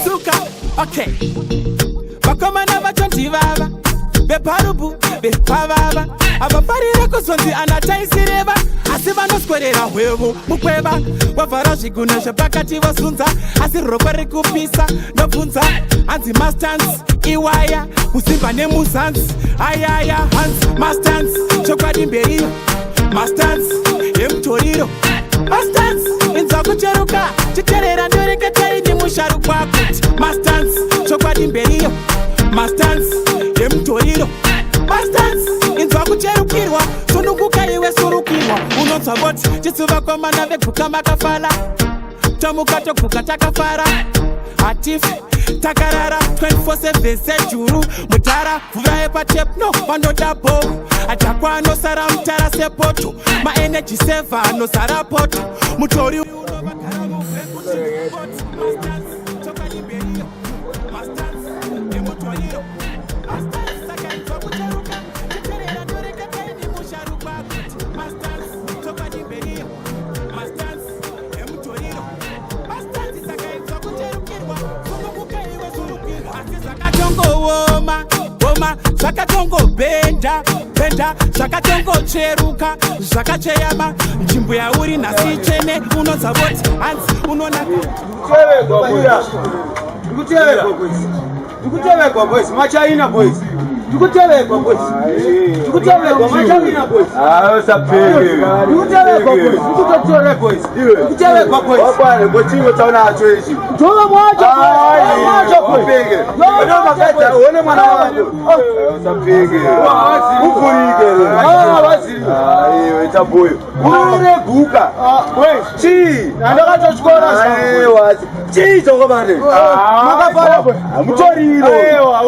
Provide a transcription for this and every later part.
Suka, okay. Bakoma na batonti baba. Beparubu, bepavava. Abaparira kusonzi anataisireva. Asiva no squarera huevo, mukweva. Wavara shiguna shapakati wasunza. Asirokwa rekupisa, no punza. Anzi mastans, iwaya. Usimba ne musans. Ayaya, hans, mastans. Chokwadi mberiyo. Mastans, emtoriro. Mastans, inzakucheruka. Chiterera ndoreke taidi musharuka kuti. Mastans, chokwadi mberiyo. Mastans, emtoriro. Mastans, inzakucherukirwa. Sununguka iwe surukirwa. Unonsa boti, chisuva kwa mana vekuka makafala. Tamukato kuka takafara. Atifu, takarara 24/7 sejuru mutara vura hepa tape no pano dabo atakwa no sara mutara sepoto ma energy saver no sara poto mutori Woma, zvakatongo benda, zvakatongo cheruka, zvakacheyama, nzvimbo yauri nhasi chene, unonza voti, hanzi, unonaka. Ndikuteverwa boys, machaina boys. Ndikuteverwa boys. Ndikuteverwa machaina boys. Usapinge. Ndikuteverwa boys. Ndikuteverwa boys. Ndikuteverwa boys. Wabane ngochingo chauna acho ichi. Ndoba mwacha boys. Mwacha boys. Usapinge. Ndoba makata uone mwana wangu. Usapinge. Upurike. Waziri. Iwe chabuyo. Ure guka. Boys. Chi. Ndakachokora sasa. Wazi. Chi chokobane. Makafala. Mutoriro.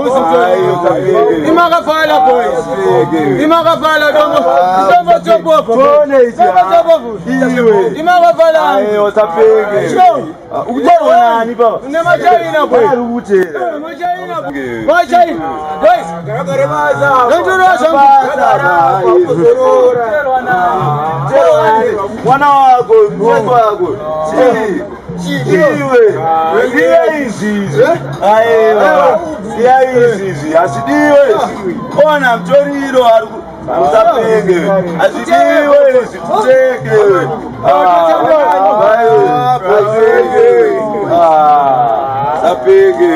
Usapinge. Imakafala boys. Imakafala domo chopo. Bone ichi. Iwe. Imakafala. Usapinge. Ukuterwa nani baba? Une machaina boys. Ukutera. Machaina. Machaina. Boys. Garagaremaza. Mwana wako, mwana wako. Iwe. Ndia izizi. Aiwa. Ndia izizi. Asidiwe. Ona mtoriro Usapinge. Asidiwe. Situteke. Usapinge.